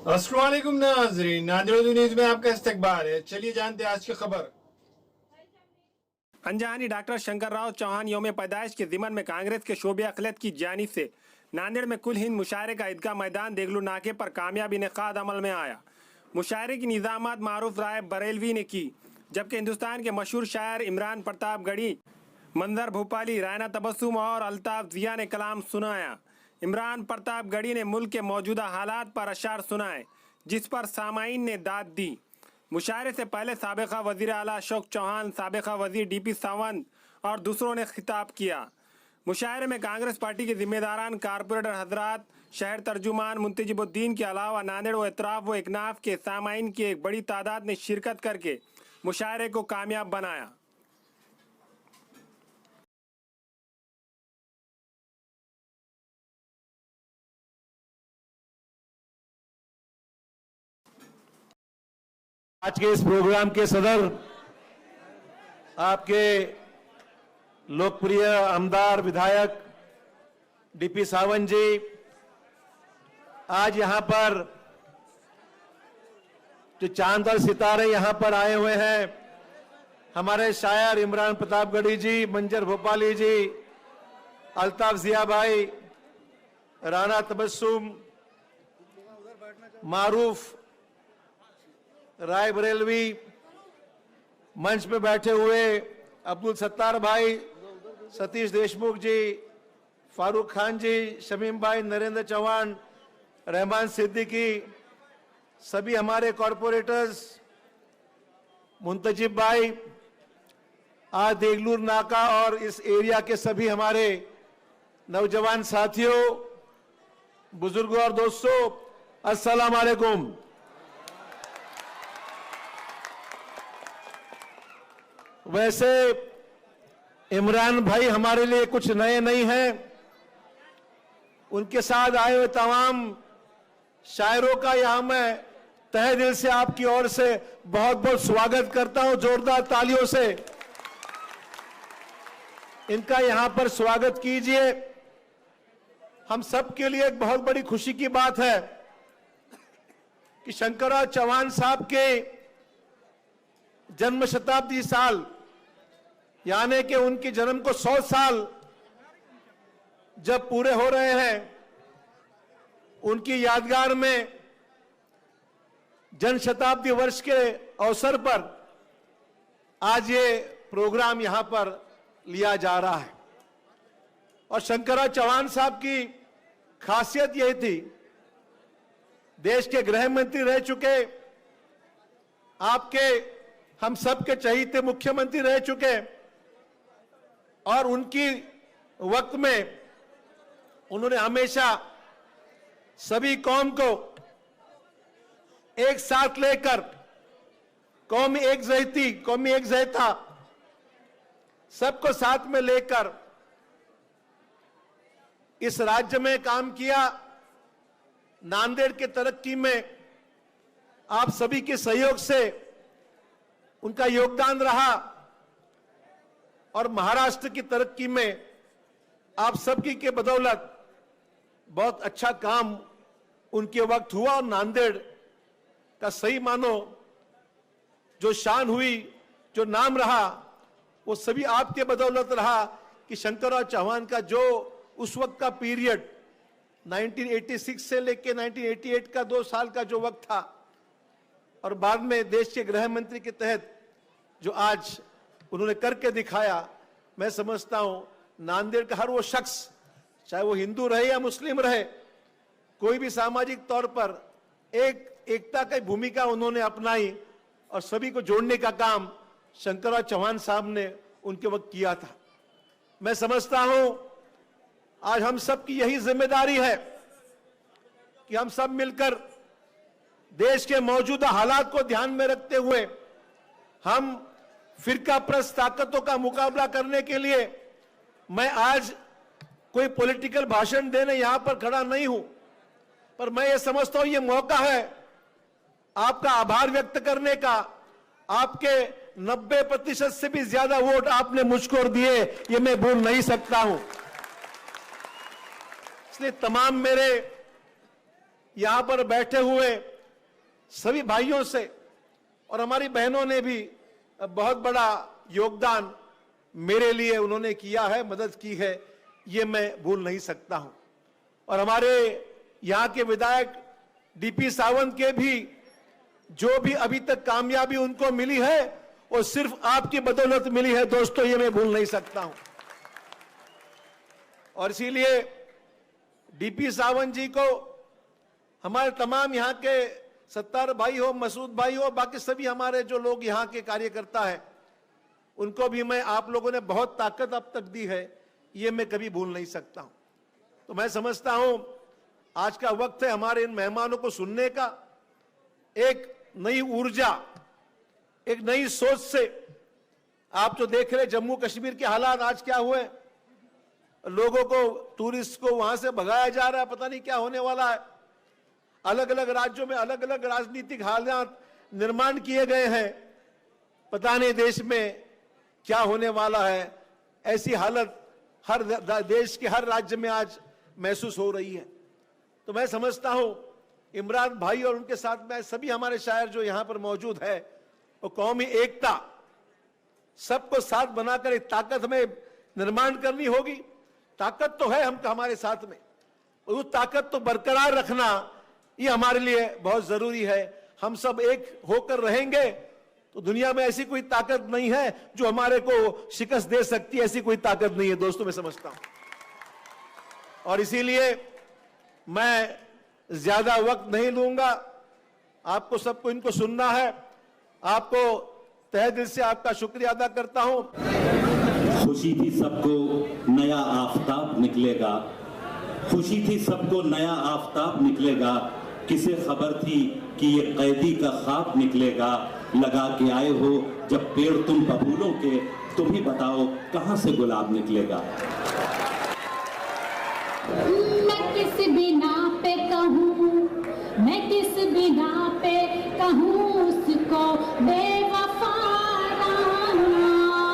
अस्सलाम वालेकुम नाज़रीन, नादिर न्यूज़ में आपका इस्तकबाल है। चलिए जानते हैं आज की खबर। अनजानी डॉक्टर शंकर राव चौहान यौम पैदाइश के ज़िमन में कांग्रेस के शोबे अखिलत की जानिब से नांदेड़ में कुल हिंद मुशायरे का ईदगाह मैदान देगलू नाके पर कामयाब इनेकाद अमल में आया। मुशायरे की निज़ामत मारूफ राय बरेलवी ने की, जबकि हिंदुस्तान के मशहूर शायर इमरान प्रतापगढ़ी, मंजर भोपाली, रायना तबस्सुम और अल्ताफ जिया ने कलाम सुनाया। इमरान प्रतापगढ़ी ने मुल्क के मौजूदा हालात पर अशार सुनाए, जिस पर सामाईन ने दाद दी। मुशायरे से पहले साबिका वज़ीर आला अशोक चौहान, साबिका वज़ीर DP सावंत और दूसरों ने खिताब किया। मुशायरे में कांग्रेस पार्टी के जिम्मेदारान, कारपोरेटर हजरात, शहर तर्जुमान मुंतजिबुद्दीन के अलावा नांदेड़ व इतराफ व इकनाफ के सामाईन की एक बड़ी तादाद ने शिरकत करके मुशायरे को कामयाब बनाया। आज के इस प्रोग्राम के सदर आपके लोकप्रिय आमदार विधायक DP सावंत जी, आज यहां पर जो चांद और सितारे यहां पर आए हुए हैं, हमारे शायर इमरान प्रतापगढ़ी जी, मंजर भोपाली जी, अल्ताफ जिया भाई, राना तबस्सुम, मारूफ राय बरेलवी, मंच पे बैठे हुए अब्दुल सत्तार भाई, सतीश देशमुख जी, फारूक खान जी, शमीम भाई, नरेंद्र चौहान, रहमान सिद्दीकी, सभी हमारे कॉरपोरेटर्स, मुंतजिब भाई, आज देगलूर नाका और इस एरिया के सभी हमारे नौजवान साथियों, बुजुर्गों और दोस्तों, अस्सलाम वालेकुम। वैसे इमरान भाई हमारे लिए कुछ नए नहीं हैं। उनके साथ आए हुए तमाम शायरों का यहां मैं तहे दिल से आपकी ओर से बहुत बहुत स्वागत करता हूं। जोरदार तालियों से इनका यहां पर स्वागत कीजिए। हम सब के लिए एक बहुत बड़ी खुशी की बात है कि शंकरराव चौहान साहब के जन्म शताब्दी साल, यानी कि उनके जन्म को 100 साल जब पूरे हो रहे हैं, उनकी यादगार में जन शताब्दी वर्ष के अवसर पर आज ये प्रोग्राम यहां पर लिया जा रहा है। और शंकरराव चौहान साहब की खासियत यही थी, देश के गृह मंत्री रह चुके, आपके हम सबके चहीते मुख्यमंत्री रह चुके, और उनकी वक्त में उन्होंने हमेशा सभी कौम को एक साथ लेकर कौमी एकजहता सबको साथ में लेकर इस राज्य में काम किया। नांदेड़ के तरक्की में आप सभी के सहयोग से उनका योगदान रहा, और महाराष्ट्र की तरक्की में आप सबकी के बदौलत बहुत अच्छा काम उनके वक्त हुआ। और नांदेड़ का सही मानो जो शान हुई, जो नाम रहा, वो सभी आपके बदौलत रहा कि शंकरराव चौहान का जो उस वक्त का पीरियड 1986 से लेके 1988 का 2 साल का जो वक्त था, और बाद में देश के गृह मंत्री के तहत जो आज उन्होंने करके दिखाया, मैं समझता हूं नांदेड़ का हर वो शख्स, चाहे वो हिंदू रहे या मुस्लिम रहे, कोई भी सामाजिक तौर पर एकता की भूमिका उन्होंने अपनाई, और सभी को जोड़ने का काम शंकरराव चौहान साहब ने उनके वक्त किया था। मैं समझता हूं आज हम सब की यही जिम्मेदारी है कि हम सब मिलकर देश के मौजूदा हालात को ध्यान में रखते हुए हम फिरका प्रस्त ताकतों का मुकाबला करने के लिए, मैं आज कोई पॉलिटिकल भाषण देने यहां पर खड़ा नहीं हूं, पर मैं ये समझता हूं ये मौका है आपका आभार व्यक्त करने का। आपके 90% से भी ज्यादा वोट आपने मुझको दिए, ये मैं भूल नहीं सकता हूं। इसलिए तमाम मेरे यहां पर बैठे हुए सभी भाइयों से और हमारी बहनों ने भी बहुत बड़ा योगदान मेरे लिए उन्होंने किया है, मदद की है, ये मैं भूल नहीं सकता हूं। और हमारे यहां के विधायक डीपी सावंत के भी जो भी अभी तक कामयाबी उनको मिली है वो सिर्फ आपकी बदौलत मिली है दोस्तों, ये मैं भूल नहीं सकता हूं। और इसीलिए डीपी सावंत जी को, हमारे तमाम यहां के सत्तार भाई हो, मसूद भाई हो, बाकी सभी हमारे जो लोग यहां के कार्यकर्ता हैं, उनको भी मैं, आप लोगों ने बहुत ताकत अब तक दी है, ये मैं कभी भूल नहीं सकता हूं। तो मैं समझता हूं आज का वक्त है हमारे इन मेहमानों को सुनने का, एक नई ऊर्जा, एक नई सोच से। आप जो देख रहे जम्मू कश्मीर के हालात आज क्या हुए, लोगों को, टूरिस्ट को वहां से भगाया जा रहा है, पता नहीं क्या होने वाला है। अलग अलग राज्यों में अलग अलग राजनीतिक हालात निर्माण किए गए हैं, पता नहीं देश में क्या होने वाला है। ऐसी हालत हर देश के हर राज्य में आज महसूस हो रही है। तो मैं समझता हूं इमरान भाई और उनके साथ में सभी हमारे शायर जो यहां पर मौजूद है, वो कौमी एकता, सबको साथ बनाकर एक ताकत हमें निर्माण करनी होगी। ताकत तो है हमारे साथ में, वो ताकत तो बरकरार रखना ये हमारे लिए बहुत जरूरी है। हम सब एक होकर रहेंगे तो दुनिया में ऐसी कोई ताकत नहीं है जो हमारे को शिकस्त दे सकती है, ऐसी कोई ताकत नहीं है दोस्तों, मैं समझता हूं। और इसीलिए मैं ज्यादा वक्त नहीं लूंगा, आपको सबको इनको सुनना है। आपको तहे दिल से आपका शुक्रिया अदा करता हूं। खुशी थी सबको नया आफताब निकलेगा, खुशी थी सबको नया आफताब निकलेगा, किसे खबर थी कि ये कैदी का ख्वाब निकलेगा। लगा के आए हो जब पेड़ तुम बबूलों के, तुम ही बताओ कहां से गुलाब निकलेगा। मैं किस बिना पे कहूँ, मैं किस बिना पे कहूँ उसको बेवफा राना,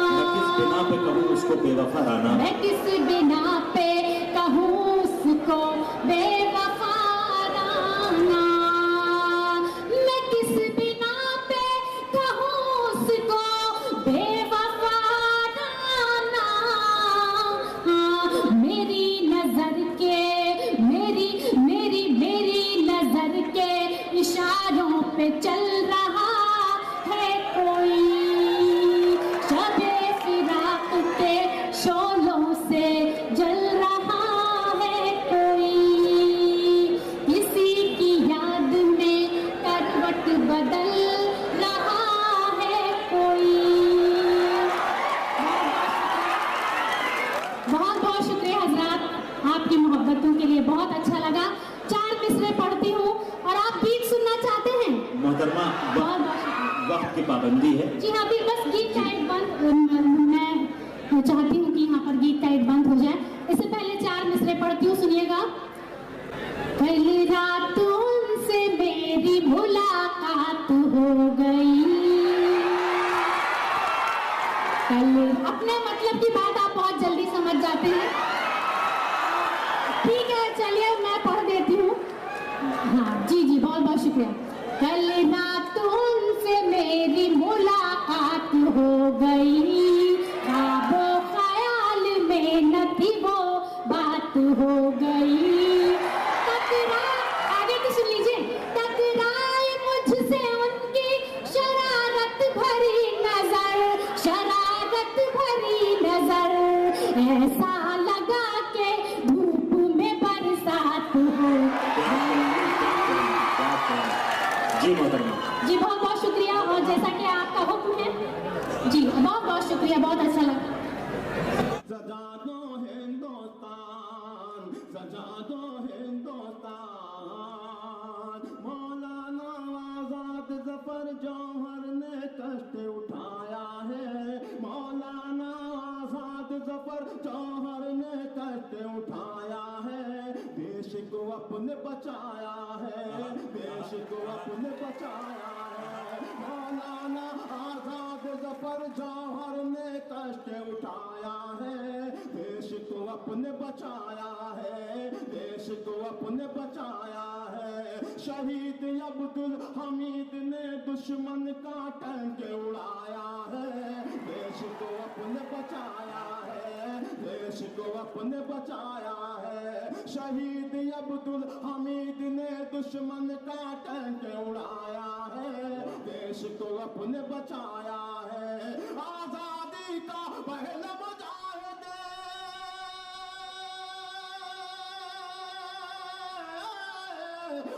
मैं किस बिना पे कहूँ उसको बेवफा राना, मैं किस बिना पे कहूँ उसको बेवफा राना, मैं किस बिना पे कहूँ उसको बेवफा राना। मेरी नजर के, मेरी मेरी मेरी नजर के इशारों पे चल रहा है कोई, शबे फिराक के शोलों से जल रहा है कोई, किसी की याद में करवट बदल रहा है कोई। बहुत बहुत शुक्रिया हजरात, आपकी मोहब्बतों के लिए बहुत अच्छा लगा। 4 मिसरे पढ़ती हूँ और आप गीत सुनना चाहते हैं? मोहतरमा बहुत बहुत शुक्रिया। वक्त की पाबंदी है। जी हाँ, अभी बस गीत का एक बंद, मैं चाहती हूँ कि यहाँ पर गीत का एक बंद हो जाए। इससे पहले 4 मिसरे पढ़ती हूँ, सुनिएगा। कल रात उनसे मेरी मुलाकात हो गई, कल, अपने मतलब की बात आप बहुत जल्दी समझ जाते हैं। ठीक है, चलिए मैं पढ़ देती हूँ। हाँ जी जी, बहुत बहुत शुक्रिया। कल रात उनसे मेरी मुलाकात हो गई, ख्वाबो ख्याल में न थी वो बात हो गई। आगे तो सुन लीजिए। टकराई मुझसे उनकी शरारत भरी नजर, शरारत भरी नजर, ऐसा लगा के धूप में बरसात हो। जी मोहतरमा। जी बहुत बहुत शुक्रिया, और जैसा कि आपका हुक्म है जी, बहुत बहुत शुक्रिया, बहुत अच्छा लगा। सजा दो हिंदुस्तान, सजा दो हिंदुस्तान, मौलाना आजाद जफर जौहर ने कष्ट उठाया है, मौलाना आजाद जफर जौहर ने कष्ट उठाया है, देश को अपने बचाया है, देश को अपने बचाया है, मौलाना आजाद जफर जौहर ने कष्ट उठाया है, देश को अपने बचाया है, देश को अपने बचाया है। शहीद अब्दुल हमीद ने दुश्मन का टैंक उड़ाया है, देश को अपने बचाया है, देश को अपने बचाया है। शहीद अब्दुल हमीद ने दुश्मन का टैंक उड़ाया है, देश को अपने बचाया है। आजादी का पहला मुजाहिद,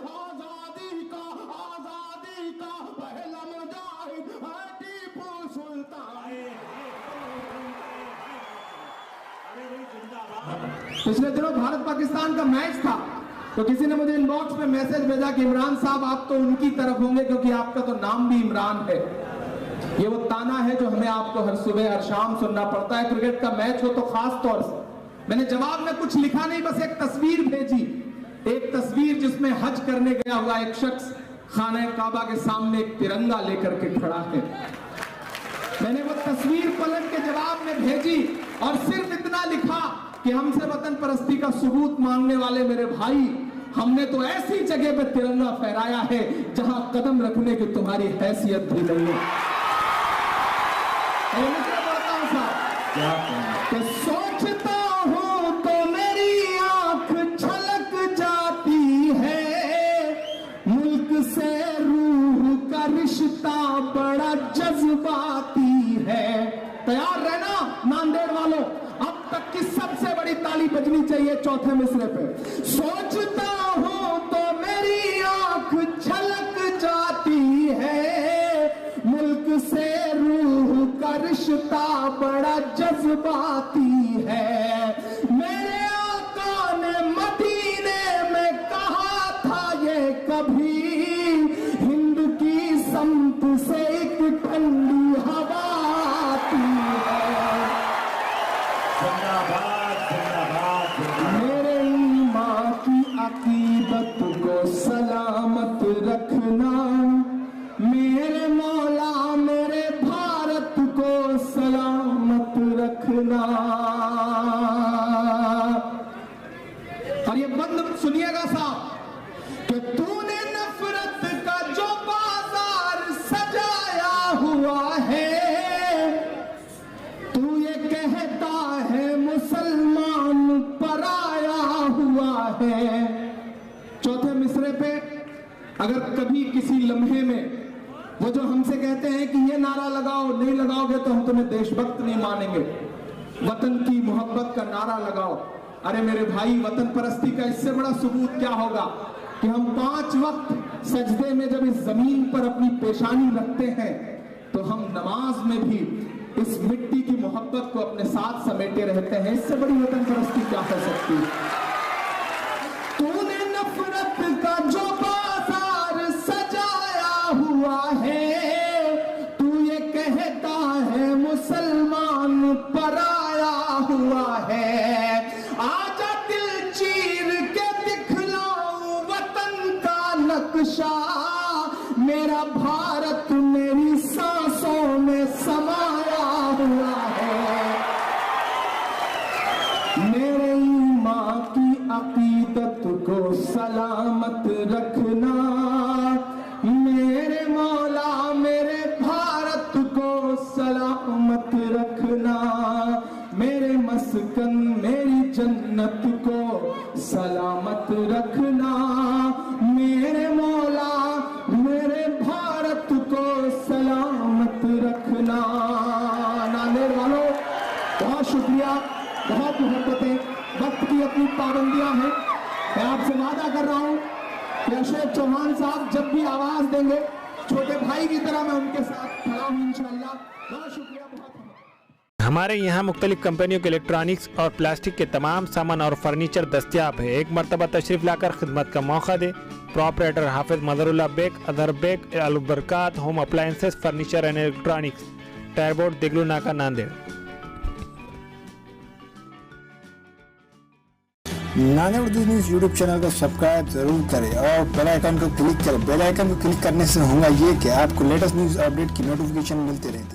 आजादी का पहला मुजाहिद है टीपू सुल्तान। पिछले दिनों भारत पाकिस्तान का मैच था, तो किसी ने मुझे इनबॉक्स में मैसेज भेजा कि इमरान साहब आप तो उनकी तरफ होंगे क्योंकि आपका तो नाम भी इमरान है। ये वो ताना है जो हमें आपको हर सुबह हर शाम सुनना पड़ता है, क्रिकेट का मैच हो तो खास तौर से। मैंने जवाब में कुछ लिखा नहीं, बस एक तस्वीर भेजी, एक तस्वीर जिसमें हज करने गया हुआ एक शख्स खाने काबा के सामने एक तिरंगा लेकर के खड़ा है। मैंने वो तस्वीर पलट के जवाब में भेजी और सिर्फ इतना लिखा कि हमसे वतन परस्ती का सबूत मांगने वाले मेरे भाई, हमने तो ऐसी जगह पे तिरंगा फहराया है जहां कदम रखने की तुम्हारी हैसियत भी नहीं है। तो सोचता हूं तो मेरी आंख छलक जाती है, मुल्क से रूह का रिश्ता बड़ा जज्बाती है। तैयार रहना नांदेड़ वालों, अब तक की सबसे बड़ी ताली बजनी चाहिए चौथे मिसरे पे। सोचता हूं तो मेरी आंख छलक जाती है, मुल्क से रूह का रिश्ता बड़ा जज्बाती है। मेरे आका ने मदीने में कहा था ये कभी, हिंद की समत से एक ठंडी हवा आती है। मेरे ईमान की अकीदत को सलामत रखना, मेरे मौला मेरे भारत को सलामत रखना। और ये बंद सुनिएगा साहब, कि तूने नफरत का जो बाजार सजाया हुआ है, तू ये कहता है मुसलमान पराया हुआ है। चौथे मिसरे पे अगर कभी किसी लम्हे में वो जो हमसे कहते हैं कि ये नारा लगाओ, नहीं लगाओगे तो हम तुम्हें देशभक्त नहीं मानेंगे, वतन की मोहब्बत का नारा लगाओ। अरे मेरे भाई, वतन परस्ती का इससे बड़ा सबूत क्या होगा कि हम 5 वक्त सजदे में जब इस जमीन पर अपनी पेशानी रखते हैं तो हम नमाज में भी इस मिट्टी की मोहब्बत को अपने साथ समेटे रहते हैं। इससे बड़ी वतन परस्ती क्या हो सकती है। तूने नफरत का जो बाजार सजाया हुआ है, तू ये कहता है मुसलमान पराया हुआ है। आजा दिल चीर के दिखलाऊं वतन का नक्शा, मेरा भारत मेरी सांसों में समाया हुआ है। मेरे ईमान की अकीदत को सलामत रखना, मेरे मौला मेरे भारत को सलामत रखना। मेरे मस्कन मेरी जन्नत को सलामत रखना, मेरे मौला मेरे भारत को सलामत रखना। नांदेड़ वालों बहुत शुक्रिया, बहुत मोहब्बतें, वक्त की अपनी पाबंदियां हैं। मैं आपसे वादा कर रहा हूं कि अशोक चौहान साहब जब भी आवाज देंगे, छोटे भाई की तरह मैं उनके साथ खड़ा हूं इंशाअल्लाह। बहुत शुक्रिया, बहुत। हमारे यहाँ मुख्तलिफ कंपनियों के इलेक्ट्रॉनिक्स और प्लास्टिक के तमाम सामान और फर्नीचर दस्तियाब है। एक मरतबा तशरीफ लाकर खिदमत का मौका दे। प्रोपराइटर हाफिज मदरुल्लाह बेग, अदर Baig, Albarkat home appliances, furniture and electronics, टायरबोर्ड, Deglur Naka, Nanded. Nanded Urdu news YouTube channel को सब्सक्राइब जरूर करें और बेल आइकन को क्लिक करें। बेल आइकन को क्लिक करने से होगा ये कि आपको लेटेस्ट न्यूज़ अपडेट की नोटिफिकेशन मिलती रहती है।